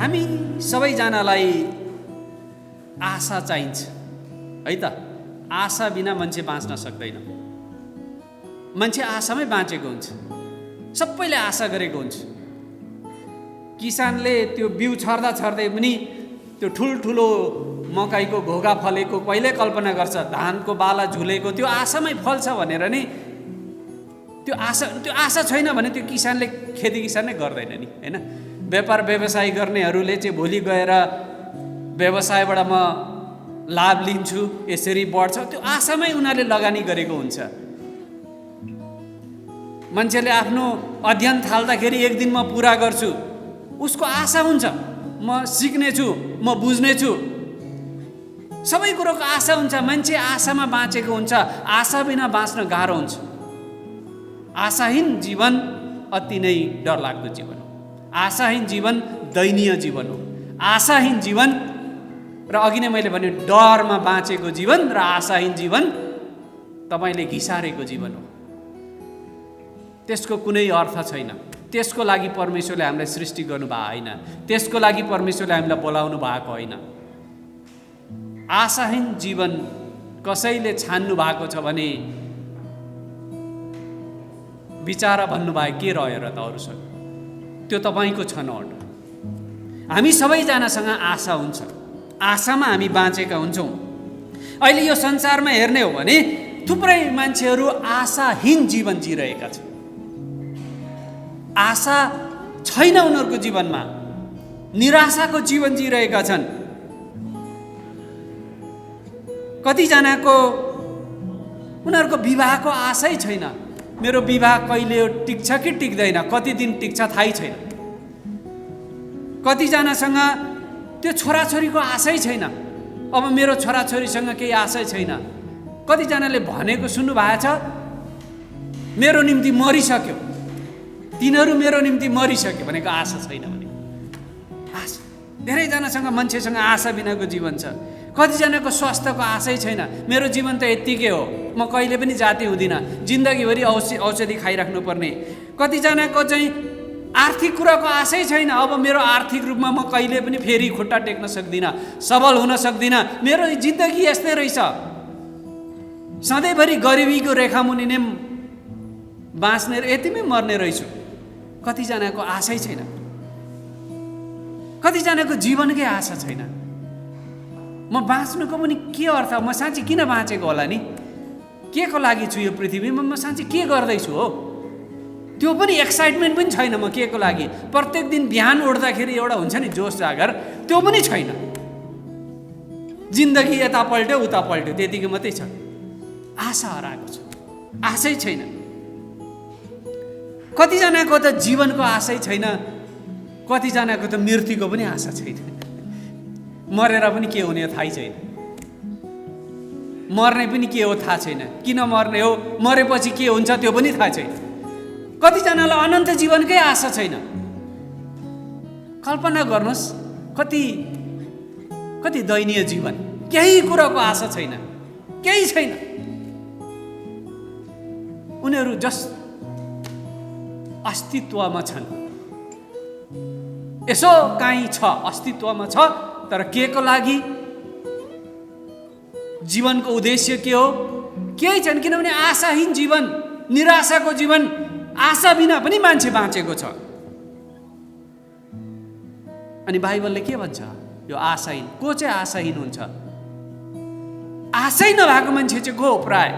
हामी सबैजनालाई आशा चाहिन्छ है त। आशा बिना मान्छे बाँच्न सक्दैन। मान्छे आशामै बाँचेको हुन्छ। सबैले आशा गरेको हुन्छ। किसानले त्यो बिउ छर्दा छर्दै पनि त्यो ठुल्ठुलो मकैको घोगा फलेको कहिले कल्पना गर्छ, धानको बाला झुलेको त्यो आशामै फल्छ भनेर नि। त्यो आशा छैन भने त्यो किसानले खेती किसान नै गर्दैन नि, हैन। व्यापार व्यवसाय गर्नेहरूले चाहिँ भोलि गएर व्यवसायबाट म लाभ लिन्छु, यसरी बढ्छ, त्यो आशामै उनीहरूले लगानी गरेको हुन्छ। मान्छेले आफ्नो अध्ययन थाल्दाखेरि एक दिन म पुरा गर्छु, उसको आशा हुन्छ, म सिक्नेछु, म बुझ्नेछु, सबै कुरोको आशा हुन्छ। मान्छे आशामा बाँचेको हुन्छ। आशा बिना बाँच्न गाह्रो हुन्छ। आशाहीन जीवन अति नै डरलाग्दो जीवन हो। आशाहीन जीवन दयनीय जीवन हो। आशाहीन जीवन र अघि नै मैले भने डरमा बाँचेको जीवन र आशाहीन जीवन तपाईँले घिसारेको जीवन हो। त्यसको कुनै अर्थ छैन। त्यसको लागि परमेश्वरले हामीलाई सृष्टि गर्नुभएको होइन। त्यसको लागि परमेश्वरले हामीलाई बोलाउनु भएको होइन। आशाहीन जीवन कसैले छान्नु भएको छ भने विचार भन्नुभयो के रह्यो र त अरूसँग? त्यो तपाईँको छनौट। हामी सबैजनासँग आशा हुन्छ। आशामा हामी बाँचेका हुन्छौँ। अहिले यो संसारमा हेर्ने हो भने थुप्रै मान्छेहरू आशाहीन जीवन जिरहेका छन्। आशा छैन उनीहरूको जीवनमा। निराशाको जीवन जिरहेका छन्। कतिजनाको उनीहरूको विवाहको आशै छैन। मेरो विवाह कहिले टिक्छ कि टिक्दैन, कति दिन टिक्छ थाहै छैन। कतिजनासँग त्यो छोराछोरीको आशै छैन। अब मेरो छोराछोरीसँग केही आशै छैन। कतिजनाले भनेको सुन्नु भएको छ, मेरो निम्ति मरिसक्यो, तिनीहरू मेरो निम्ति मरिसक्यो भनेको आशा छैन भने। आशा धेरैजनासँग मान्छेसँग आशा बिनाको जीवन छ। कतिजनाको स्वास्थ्यको आशै छैन। मेरो जीवन त यत्तिकै हो, म कहिले पनि जाति हुँदिनँ, जिन्दगीभरि औषधि खाइराख्नु पर्ने। कतिजनाको चाहिँ आर्थिक कुराको आशै छैन। अब मेरो आर्थिक रूपमा म कहिले पनि फेरि खुट्टा टेक्न सक्दिनँ, सबल हुन सक्दिनँ, मेरो जिन्दगी यस्तै रहेछ, सधैँभरि गरिबीको रेखामुनि नै बाँच्ने र यतिमै मर्ने रहेछु। कतिजनाको आशै छैन। कतिजनाको जीवनकै आशा छैन। म बाँच्नुको पनि के अर्थ, म साँच्चै किन बाँचेको होला नि, के को लागि छु यो पृथ्वीमा, म साँच्चै के गर्दैछु हो, त्यो पनि एक्साइटमेन्ट पनि छैन। म के को लागि प्रत्येक दिन बिहान उठ्दाखेरि एउटा हुन्छ नि जोस जागर, त्यो पनि छैन। जिन्दगी यता पल्ट्यो उता पल्ट्यो, त्यतिकै मात्रै छ। आशा हराएको छ। आशै छैन। कतिजनाको त जीवनको आशै छैन। कतिजनाको त मृत्युको पनि आशा छैन। मरेर पनि के हुने हो थाहै छैन। मर्ने पनि के हो थाहा छैन। किन मर्ने हो, मरेपछि के हुन्छ त्यो पनि थाहा छैन। कतिजनालाई अनन्त जीवनकै आशा छैन। कल्पना गर्नुहोस्, कति दयनीय जीवन। केही कुराको आशा छैन, केही छैन। उनीहरू जस्ट अस्तित्वमा छन्। यसो काहीँ छ, अस्तित्वमा छ, तर के को लागि, जीवनको उद्देश्य के हो, केही छैन। किनभने आशाहीन जीवन, निराशाको जीवन, आशा बिना पनि मान्छे बाँचेको छ। अनि बाइबलले के भन्छ? यो आशाहीन को चाहिँ आशाहीन हुन्छ? आशै नभएको मान्छे चाहिँ को प्राय?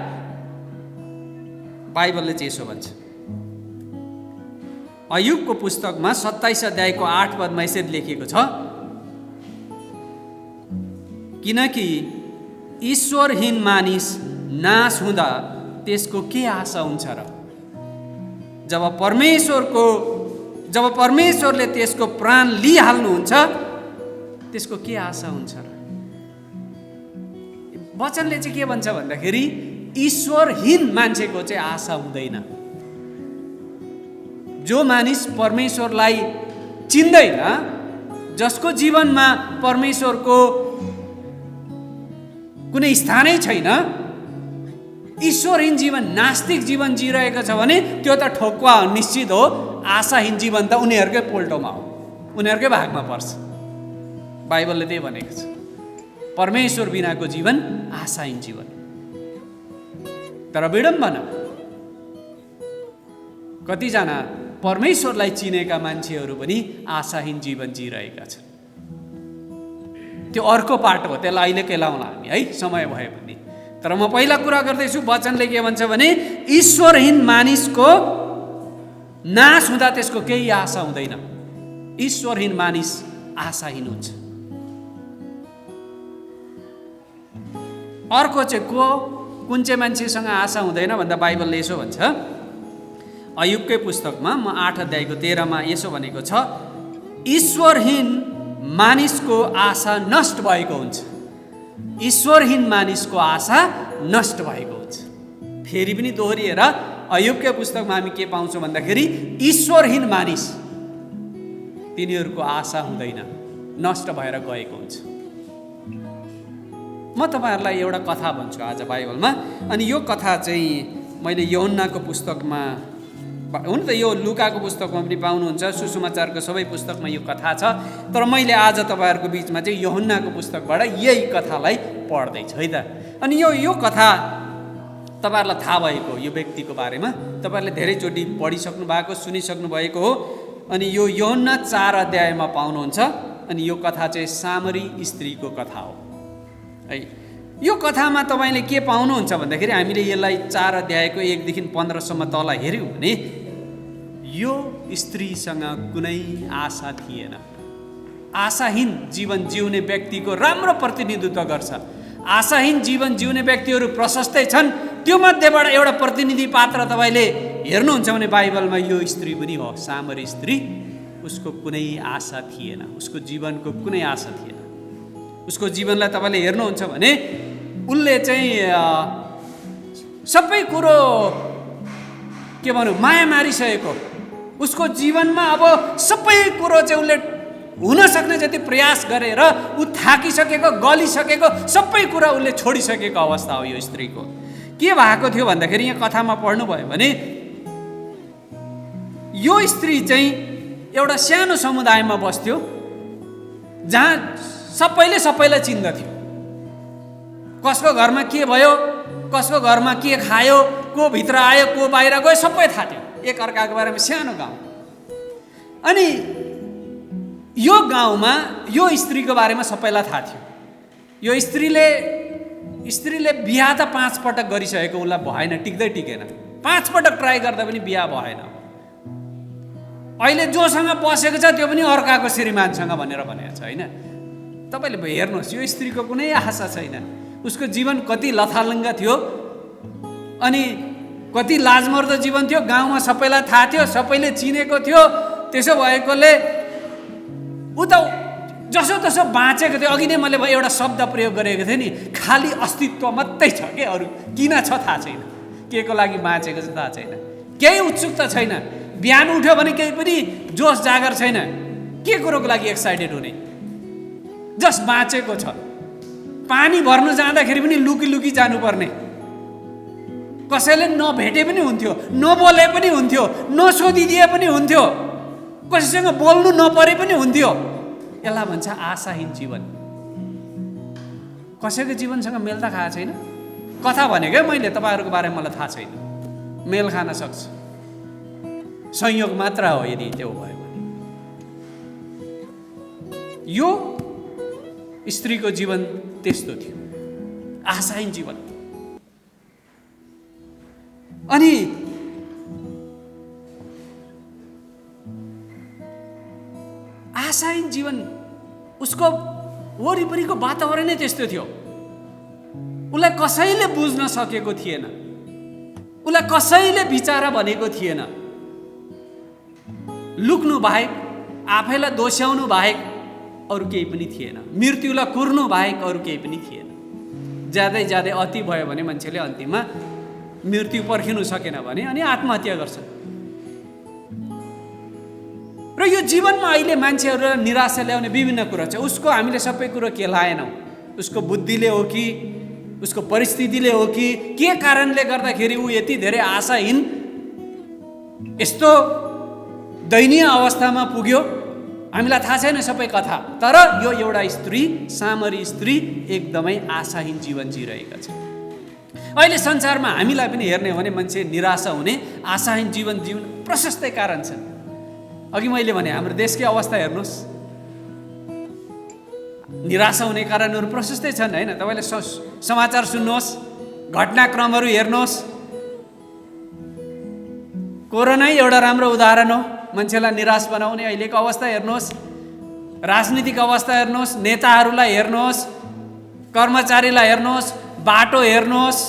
बाइबलले चाहिँ यसो भन्छ। अयुबको पुस्तकमा 27 अध्यायको 8 पदमा यसरी लेखिएको छ, किनकि ईश्वरहीन मानिस नाश हुँदा त्यसको के आशा हुन्छ र? जब परमेश्वरले त्यसको प्राण लिइहाल्नुहुन्छ त्यसको के आशा हुन्छ र? वचनले चाहिँ के भन्छ भन्दाखेरि ईश्वरहीन मान्छेको चाहिँ आशा हुँदैन। जो मानिस परमेश्वरलाई चिन्दैन, जसको जीवनमा परमेश्वरको कुनै स्थानै छैन, ईश्वरहीन जीवन, नास्तिक जीवन जिरहेको छ भने त्यो त ठोक्वा निश्चित हो। आशाहीन जीवन त उनीहरूकै पोल्टोमा हो, उनीहरूकै भागमा पर्छ। बाइबलले त्यही भनेको छ, परमेश्वर बिनाको जीवन आशाहीन जीवन। तर विडम्बना, कतिजना परमेश्वरलाई चिनेका मान्छेहरू पनि आशाहीन जीवन जिरहेका छन्। त्यो अर्को पार्ट हो, त्यसलाई अहिले केलाउँला हामी है, समय भए पनि। तर म पहिला कुरा गर्दैछु, वचनले के भन्छ भने ईश्वरहीन मानिसको नाश हुँदा त्यसको केही आशा हुँदैन। ईश्वरहीन मानिस आशाहीन हुन्छ। अर्को चाहिँ कुन चाहिँ मान्छेसँग आशा हुँदैन भन्दा बाइबलले यसो भन्छ, अयुबकै पुस्तकमा म 8 अध्यायको 13मा यसो भनेको छ, ईश्वरहीन मानिसको आशा नष्ट भएको हुन्छ। ईश्वरहीन मानिसको आशा नष्ट भएको हुन्छ। फेरि पनि दोहोरिएर अयुबकै पुस्तकमा हामी के पाउँछौँ भन्दाखेरि ईश्वरहीन मानिस तिनीहरूको आशा हुँदैन, नष्ट भएर गएको हुन्छ। म तपाईँहरूलाई एउटा कथा भन्छु आज बाइबलमा, अनि यो कथा चाहिँ मैले यूहन्नाको पुस्तकमा, हुन त यो लुकाको पुस्तकमा पनि पाउनुहुन्छ, सुसमाचारको सबै पुस्तकमा यो कथा छ, तर मैले आज तपाईँहरूको बिचमा चाहिँ यूहन्नाको पुस्तकबाट यही कथालाई पढ्दैछु है त। अनि यो कथा तपाईँहरूलाई थाहा भएको, यो व्यक्तिको बारेमा तपाईँहरूले धेरैचोटि पढिसक्नु भएको, सुनिसक्नु भएको हो। अनि यो यूहन्ना 4 अध्यायमा पाउनुहुन्छ। अनि यो कथा चाहिँ सामरी स्त्रीको कथा हो है। यो कथामा तपाईँले के पाउनुहुन्छ भन्दाखेरि हामीले यसलाई 4 अध्यायको 1 देखि 15 सम्म तल हेऱ्यौँ भने यो स्त्रीसँग कुनै आशा थिएन। आशाहीन जीवन जिउने व्यक्तिको राम्रो प्रतिनिधित्व गर्छ। आशाहीन जीवन जिउने व्यक्तिहरू प्रशस्तै छन्, त्यो मध्येबाट एउटा प्रतिनिधि पात्र तपाईँले हेर्नुहुन्छ भने बाइबलमा यो स्त्री पनि हो, सामरी स्त्री। उसको कुनै आशा थिएन, उसको जीवनको कुनै आशा थिएन। उसको जीवनलाई तपाईँले हेर्नुहुन्छ भने उसले चाहिँ सबै कुरो के भनौँ माया मारिसकेको, उसको जीवनमा अब सबै कुरो चाहिँ उसले हुन सक्ने जति प्रयास गरेर ऊ थाकिसकेको, गलिसकेको, सबै कुरा उसले छोडिसकेको अवस्था हो यो स्त्रीको। के भएको थियो भन्दाखेरि यहाँ कथामा पढ्नुभयो भने यो स्त्री चाहिँ एउटा सानो समुदायमा बस्थ्यो जहाँ सबैले सबैलाई चिन्दथ्यो। कसको घरमा के भयो, कसको घरमा के खायो, को भित्र आयो, को बाहिर गयो, सबै थाहा थियो। एक अर्काको बारेमा सानो गाउँ। अनि यो गाउँमा यो स्त्रीको बारेमा सबैलाई थाहा थियो। यो स्त्रीले बिहा त 5 पटक गरिसकेको, उसलाई भएन, टिक्दै टिकेन। 5 पटक ट्राई गर्दा पनि बिहा भएन। अहिले जोसँग बसेको छ त्यो पनि अर्काको श्रीमानसँग भनेर भनेको छ होइन। तपाईँले हेर्नुहोस्, यो स्त्रीको कुनै आशा छैन। उसको जीवन कति लथालङ्ग थियो अनि कति लाजमर्दो जीवन थियो। गाउँमा सबैलाई थाहा थियो, सबैले चिनेको थियो। त्यसो भएकोले ऊ त जसो तसो बाँचेको थियो। अघि नै मैले एउटा शब्द प्रयोग गरेको थिएँ नि, खाली अस्तित्व मात्रै छ के, अरू किन छ थाहा छैन, के को लागि बाँचेको छ थाहा छैन, केही उत्सुकता छैन। बिहान उठ्यो भने केही पनि जोस जागर छैन, के कुरोको लागि एक्साइटेड हुने, जस बाँचेको छ। पानी भर्नु जाँदाखेरि पनि लुकी लुकी जानुपर्ने, कसैले नभेटे पनि हुन्थ्यो, नबोले पनि हुन्थ्यो, नसोधिदिए पनि हुन्थ्यो, कसैसँग बोल्नु नपरे पनि हुन्थ्यो। यसलाई भन्छ आशाहीन जीवन। कसैको जीवनसँग मेल त खाएको छैन। कथा भनेकै मैले तपाईँहरूको बारेमा मलाई थाहा छैन, मेल खान सक्छ, संयोग मात्र हो यदि त्यो भयो भने। यो स्त्रीको जीवन त्यस्तो थियो, आशाहीन जीवन। अनि आशाहीन जीवन, उसको वरिपरिको वातावरणै त्यस्तो थियो। उसलाई कसैले बुझ्न सकेको थिएन, उसलाई कसैले विचारा भनेको थिएन। लुक्नु बाहेक, आफैलाई दोस्याउनु बाहेक अरू केही पनि थिएन। मृत्युलाई कुर्नु बाहेक अरू केही पनि थिएन। ज्यादै ज्यादै अति भयो भने मान्छेले अन्तिममा मृत्यु पर्खिनु सकेन भने अनि आत्महत्या गर्छ। र यो जीवनमा अहिले मान्छेहरूलाई निराशा ल्याउने विभिन्न कुरा छ। उसको हामीले सबै कुरो केलाएनौँ। उसको बुद्धिले हो कि उसको परिस्थितिले हो कि के कारणले गर्दाखेरि ऊ यति धेरै आशाहीन, यस्तो दयनीय अवस्थामा पुग्यो, हामीलाई थाहा छैन सबै कथा, तर यो एउटा स्त्री, सामरी स्त्री एकदमै आशाहीन जीवन जिरहेका छ। अहिले संसारमा हामीलाई पनि हेर्ने हो भने मान्छे निराशा हुने, आशाहीन जीवन जिउने प्रशस्तै कारण छन्। अघि मैले भने हाम्रो देशकै अवस्था हेर्नुहोस्, निराशा हुने कारणहरू प्रशस्तै छन् हैन। तपाईले समाचार सुन्नुहोस्, घटनाक्रमहरू हेर्नुहोस्। कोरोना एउटा राम्रो उदाहरण हो मान्छेलाई निराश बनाउने। अहिलेको अवस्था हेर्नुहोस्, राजनीतिक अवस्था हेर्नुहोस्, नेताहरूलाई हेर्नुहोस्, कर्मचारीलाई हेर्नुहोस्, बाटो हेर्नुहोस्,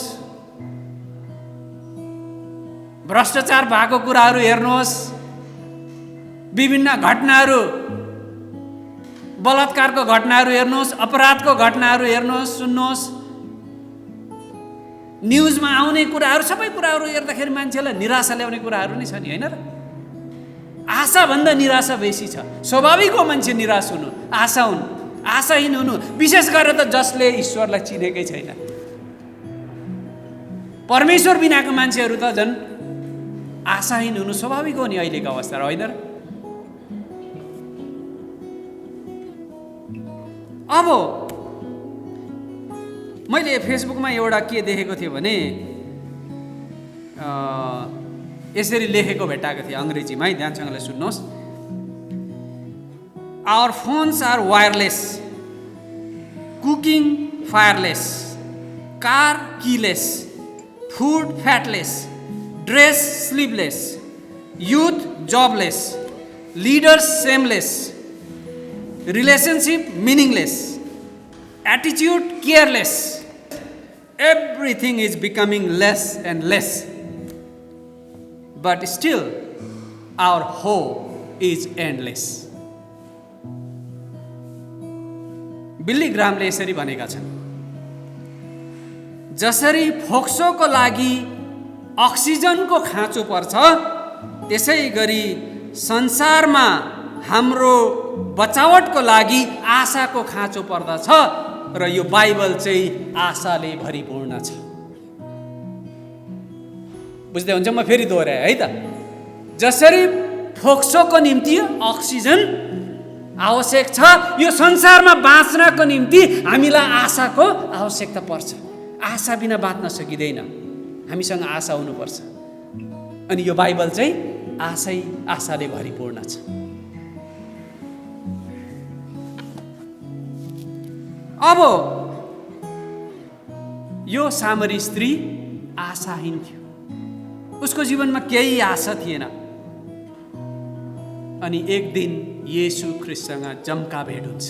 भ्रष्टाचार भएको कुराहरू हेर्नुहोस्, विभिन्न घटनाहरू, बलात्कारको घटनाहरू हेर्नुहोस्, अपराधको घटनाहरू हेर्नुहोस्, सुन्नुहोस्, न्युजमा आउने कुराहरू, सबै कुराहरू हेर्दाखेरि मान्छेलाई निराशा ल्याउने कुराहरू नै छ नि, होइन र? आशाभन्दा निराशा बेसी छ। स्वाभाविक हो मान्छे निराश हुनु, आशाहीन हुनु, विशेष गरेर त जसले ईश्वरलाई चिनेकै छैन। परमेश्वर बिनाको मान्छेहरू त झन् आशाहीन हुनु स्वाभाविक हो नि अहिलेको अवस्था, होइन र? अब मैले फेसबुकमा एउटा के देखेको थिएँ भने यसरी लेखेको भेटाएको थिएँ अङ्ग्रेजीमा, है, ध्यानसँगले सुन्नुहोस्। Our phones are wireless, cooking fireless, car keyless, food fatless, dress sleeveless, youth jobless, leaders shameless, relationship meaningless, attitude careless. Everything is becoming less and less. But still, our hope is endless. बिल्ली ग्रामले यसरी भनेका छन्, जसरी फोक्सोको लागि अक्सिजनको खाँचो पर्छ, त्यसै गरी संसारमा हाम्रो बचावटको लागि आशाको खाँचो पर्दछ र यो बाइबल चाहिँ आशाले भरिपूर्ण छ। बुझ्दै हुन्छ? म फेरि दोहोऱ्याएँ है त। जसरी फोक्सोको निम्ति अक्सिजन आवश्यक छ, यो संसारमा बाँच्नको निम्ति हामीलाई आशाको आवश्यकता पर्छ। आशा बिना बाँच्न सकिँदैन, हामीसँग आशा हुनुपर्छ। अनि यो बाइबल चाहिँ आशाले भरिपूर्ण छ। अब यो सामरी स्त्री आशाहीन थियो, उसको जीवनमा केही आशा थिएन। अनि एक दिन येशू ख्रीष्टसँग जम्का भेट हुन्छ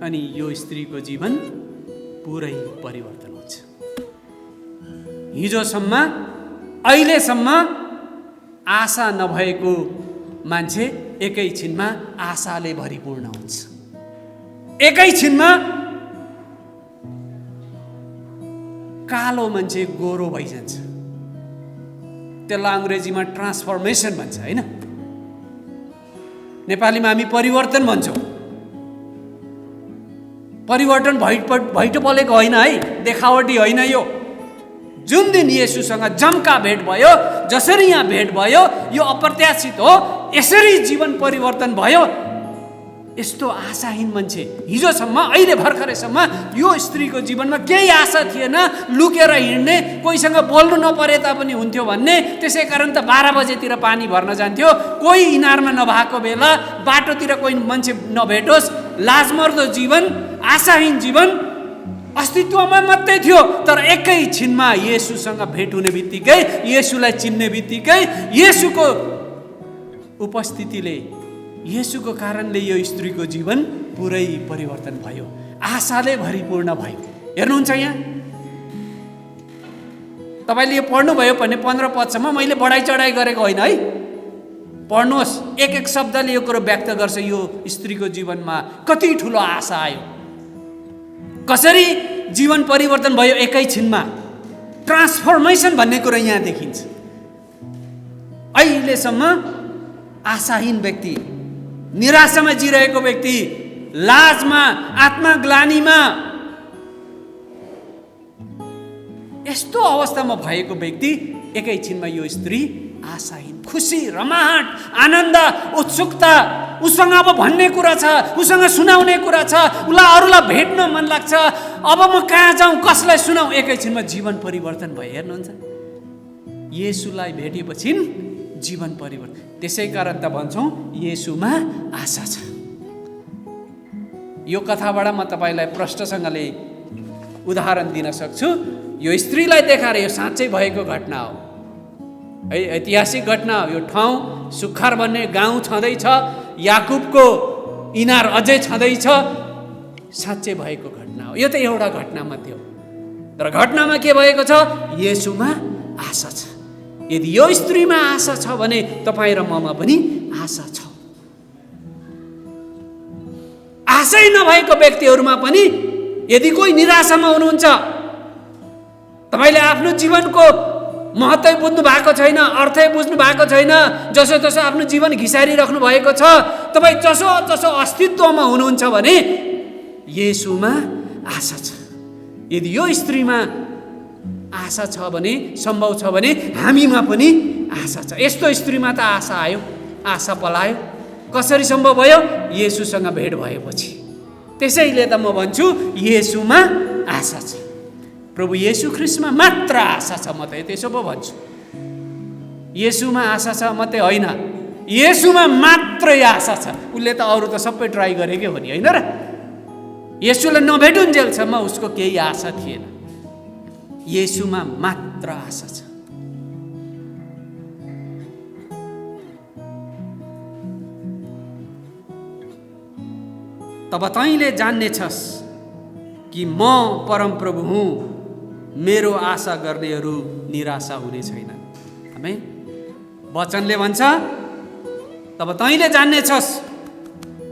अनि यो स्त्रीको जीवन पुरै परिवर्तन हुन्छ। हिजोसम्म, अहिलेसम्म आशा नभएको मान्छे एकैछिनमा आशाले भरिपूर्ण हुन्छ। एकैछिनमा कालो मान्छे गोरो भइजान्छ। त्यसलाई अङ्ग्रेजीमा ट्रान्सफर्मेसन भन्छ, होइन? नेपालीमा हामी परिवर्तन भन्छौँ। परिवर्तन भइटो पलेको होइन है, देखावटी होइन यो। जुन दिन येशूसँग जम्का भेट भयो, जसरी यहाँ भेट भयो, यो अप्रत्याशित हो। यसरी जीवन परिवर्तन भयो। यस्तो आशाहीन मान्छे हिजोसम्म, अहिले भर्खरैसम्म यो स्त्रीको जीवनमा केही आशा थिएन। लुकेर हिँड्ने, कोहीसँग बोल्नु नपरे तापनि हुन्थ्यो भन्ने, त्यसै कारण त 12 बजेतिर पानी भर्न जान्थ्यो। कोही इनारमा नभएको बेला बाटोतिर कोही मान्छे नभेटोस्। लाजमर्दो जीवन, आशाहीन जीवन अस्तित्वमा मात्रै थियो। तर एकैछिनमा येशूसँग भेट हुने बित्तिकै, येशूलाई चिन्ने बित्तिकै, येशूको उपस्थितिले, येशूको कारणले यो स्त्रीको जीवन पुरै परिवर्तन भयो, आशाले भरिपूर्ण भयो। हेर्नुहुन्छ यहाँ, तपाईँले यो पढ्नुभयो भने 15 पदसम्म मैले बढाइ चढाइ गरेको होइन है। पढ्नुहोस्, एक एक शब्दले यो कुरो व्यक्त गर्छ यो स्त्रीको जीवनमा कति ठुलो आशा आयो, कसरी जीवन परिवर्तन भयो एकैछिनमा। ट्रान्सफर्मेसन भन्ने कुरो यहाँ देखिन्छ। अहिलेसम्म आशाहीन व्यक्ति, निराशामा जिरहेको व्यक्ति, लाजमा, आत्मग्लानीमा, यस्तो अवस्थामा भएको व्यक्ति एकैछिनमा यो स्त्री आशाहीन खुसी, रमाहट, आनन्द, उत्सुकता, उसँग अब भन्ने कुरा छ, उसँग सुनाउने कुरा छ, उसलाई अरूलाई भेट्न मन लाग्छ। अब म कहाँ जाउँ, कसलाई सुनाउँ? एकैछिनमा जीवन परिवर्तन भयो। हेर्नुहुन्छ, येशूलाई भेटेपछि जीवन परिवर्तन। त्यसै कारण त भन्छौँ येशूमा आशा छ। यो कथाबाट म तपाईँलाई प्रष्टसँगले उदाहरण दिन सक्छु। यो स्त्रीलाई देखाएर यो साँच्चै भएको घटना हो है, ऐतिहासिक घटना हो। यो ठाउँ सुक्खार भन्ने गाउँ छँदैछ, याकुबको इनार अझै छँदैछ। साँच्चै भएको घटना हो। यो त एउटा घटना मात्रै हो, तर घटनामा के भएको छ? येशूमा आशा छ। यदि यो स्त्रीमा आशा छ भने तपाईँ र ममा पनि आशा छ। आशै नभएको व्यक्तिहरूमा पनि यदि कोही निराशामा हुनुहुन्छ, तपाईँले आफ्नो जीवनको महत्त्व बुझ्नु भएको छैन, अर्थ बुझ्नु भएको छैन, जसो तसो आफ्नो जीवन घिसारिराख्नु भएको छ, तपाईँ जसो जसो अस्तित्वमा हुनुहुन्छ भने येशूमा आशा छ। यदि यो स्त्रीमा आशा छ भने, सम्भव छ भने हामीमा पनि आशा छ। यस्तो स्त्रीमा त आशा आयो, आशा पलायो। कसरी सम्भव भयो? येशूसँग भेट भएपछि। त्यसैले त म भन्छु येशूमा आशा छ। प्रभु येशू ख्रीष्टमा मात्र आशा छ। म त त्यसो पो भन्छु, येशूमा आशा छ मात्रै होइन, येशूमा मात्रै आशा छ। उसले त अरू त सबै ट्राई गरेकै हो नि, होइन र? येशूलाई नभेटुन्जेलसम्म उसको केही आशा थिएन। येशूमा मात्र आशा छ। तब तैँले जान्नेछस् कि म परमप्रभु हुँ, मेरो आशा गर्नेहरू निराशा हुने छैन। आमेन। वचनले भन्छ, तब तैँले जान्नेछस्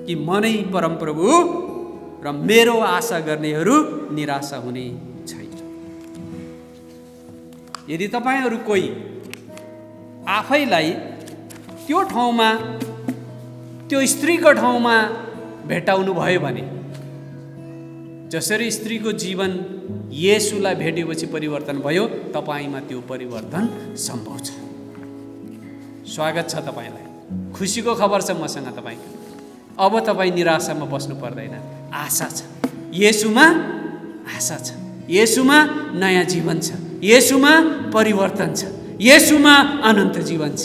कि म नै परमप्रभु र मेरो आशा गर्नेहरू निराशा हुने छैन। यदि तपाईँहरू कोही आफैलाई त्यो ठाउँमा, त्यो स्त्रीको ठाउँमा भेटाउनु भयो भने, जसरी स्त्रीको जीवन येशूलाई भेटेपछि परिवर्तन भयो, तपाईँमा त्यो परिवर्तन सम्भव छ। स्वागत छ तपाईँलाई। खुसीको खबर छ मसँग तपाईँको। अब तपाईँ निराशामा बस्नु पर्दैन, आशा छ। येशूमा आशा छ। येशूमा नयाँ जीवन छ। येशूमा परिवर्तन छ। येशूमा अनन्त जीवन छ।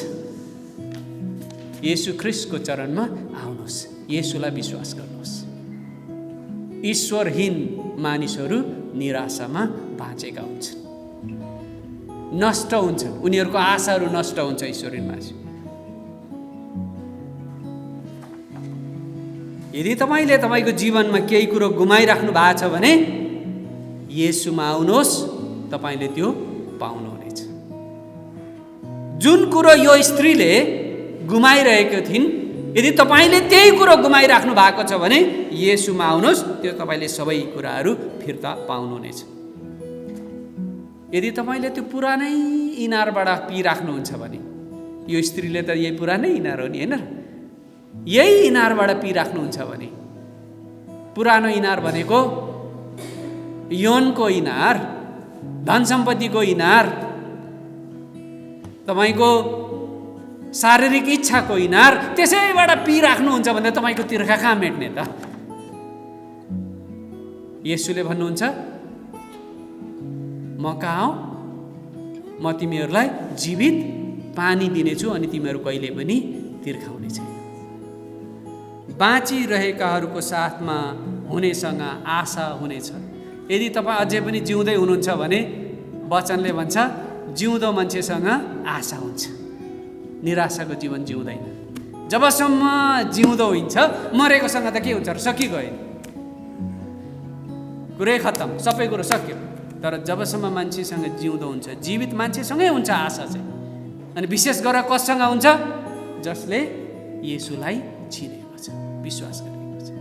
येशू ख्रीष्टको चरणमा आउनुहोस्, येशूलाई विश्वास गर्नुहोस्। ईश्वरहीन मानिसहरू निराशामा बाँचेका हुन्छन्, नष्ट हुन्छन्, उनीहरूको आशाहरू नष्ट हुन्छ। ईश्वरहीन मानिस, यदि तपाईँले तपाईँको जीवनमा केही कुरो गुमाइराख्नु भएको छ भने येशूमा आउनुहोस्, तपाईँले त्यो पाउनुहुनेछ। जुन कुरो यो स्त्रीले गुमाइरहेको थिइन्, यदि तपाईँले त्यही कुरो गुमाइराख्नु भएको छ भने येशूमा आउनुहोस्, त्यो तपाईँले सबै कुराहरू फिर्ता पाउनुहुनेछ। यदि तपाईँले त्यो पुरानै इनारबाट पिइराख्नुहुन्छ भने, यो स्त्रीले त यही पुरानै इनार हो नि, होइन? यही इनारबाट पिइराख्नुहुन्छ भने, पुरानो इनार भनेको यौनको इनार, धन सम्पत्तिको इनार, तपाईँको शारीरिक इच्छाको इनार, त्यसैबाट पिइराख्नुहुन्छ भने तपाईँको तिर्खा कहाँ मेट्ने त? येशूले भन्नुहुन्छ, म कहाँ हौ, म तिमीहरूलाई जीवित पानी दिनेछु अनि तिमीहरू कहिले पनि तिर्खा हुने छैन। बाँचिरहेकाहरूको साथमा हुनेसँग आशा हुनेछ। यदि तपाईँ अझै पनि जिउँदै हुनुहुन्छ भने वचनले भन्छ, जिउँदो मान्छेसँग आशा हुन्छ, निराशाको जीवन जिउँदैन। जबसम्म जिउँदो हुन्छ, मरेकोसँग त के हुन्छ र? सकिगयो, कुरै खत्तम, सबै कुरो सक्यो। तर जबसम्म मान्छेसँग जिउँदो हुन्छ, जीवित मान्छेसँगै हुन्छ आशा चाहिँ। अनि विशेष गरेर कससँग हुन्छ? जसले येशूलाई चिनेको छ, विश्वास गरेको छ।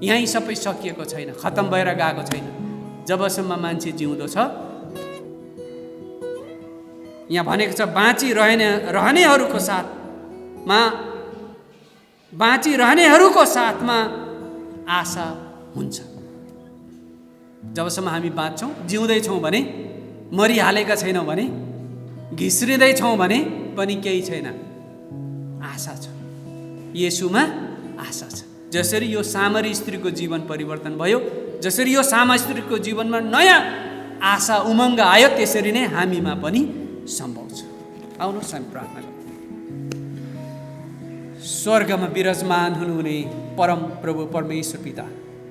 यहीँ सबै सकिएको छैन, खत्तम भएर गएको छैन। जबसम्म मान्छे जिउँदो छ, यहाँ भनेको छ रहनेहरूको साथमा आशा हुन्छ। जबसम्म हामी बाँच्छौँ, जिउँदैछौँ भने, मरिहालेका छैनौँ भने, घिस्रिँदैछौँ भने पनि केही छैन, आशा छ। येशूमा आशा छ। जसरी यो सामरी स्त्रीको जीवन परिवर्तन भयो, जसरी यो सामा स्त्रीको जीवनमा नयाँ आशा उमङ्ग आयो, त्यसरी नै हामीमा पनि सम्भव छ। आउनुहोस् हामी प्रार्थना गरौँ। स्वर्गमा विराजमान हुनुहुने परम प्रभु परमेश्वर पिता,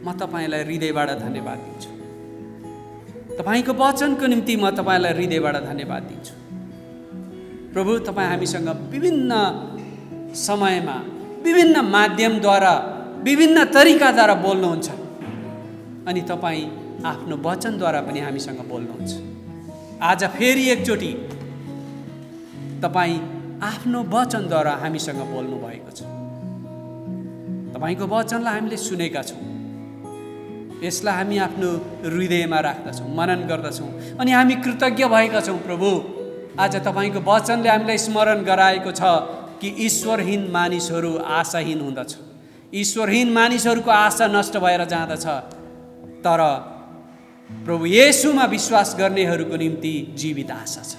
म तपाईँलाई हृदयबाट धन्यवाद दिन्छु। तपाईँको वचनको निम्ति म तपाईँलाई हृदयबाट धन्यवाद दिन्छु। प्रभु, तपाईँ हामीसँग विभिन्न समयमा विभिन्न माध्यमद्वारा विभिन्न तरिकाद्वारा बोल्नुहुन्छ अनि तपाईँ आफ्नो वचनद्वारा पनि हामीसँग बोल्नुहुन्छ। आज फेरि एकचोटि तपाईँ आफ्नो वचनद्वारा हामीसँग बोल्नु भएको छ। तपाईँको वचनलाई हामीले सुनेका छौँ, यसलाई हामी आफ्नो हृदयमा राख्दछौँ, मनन गर्दछौँ अनि हामी कृतज्ञ भएका छौँ। प्रभु, आज तपाईँको वचनले हामीलाई स्मरण गराएको छ कि ईश्वरहीन मानिसहरू आशाहीन हुँदछ, ईश्वरहीन मानिसहरूको आशा नष्ट भएर जाँदछ। तर प्रभु येशूमा विश्वास गर्नेहरूको निम्ति जीवित आशा छ,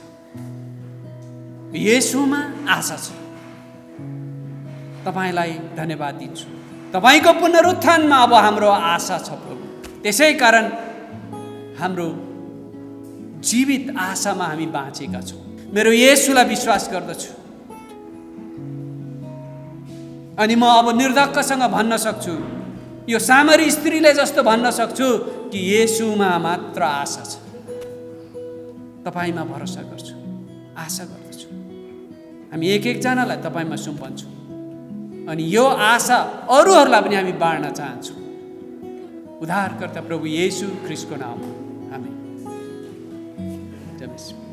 येशूमा आशा छ। तपाईँलाई धन्यवाद दिन्छु। तपाईँको पुनरुत्थानमा अब हाम्रो आशा छ प्रभु। त्यसै कारण हाम्रो जीवित आशामा हामी बाँचेका छौँ। मेरो येशूलाई विश्वास गर्दछु अनि म अब निर्धक्कसँग भन्न सक्छु, यो सामरी स्त्रीले जस्तो भन्न सक्छु कि येशूमा मात्र आशा छ। तपाईँमा भरोसा गर्छु, आशा गर्दछु। हामी एक एकजनालाई तपाईँमा सुम्पन्छौँ अनि यो आशा अरूहरूलाई पनि हामी बाँड्न चाहन्छौँ। उद्धारकर्ता प्रभु येशू ख्रीष्टको नाममा आमेन। जय मसीह।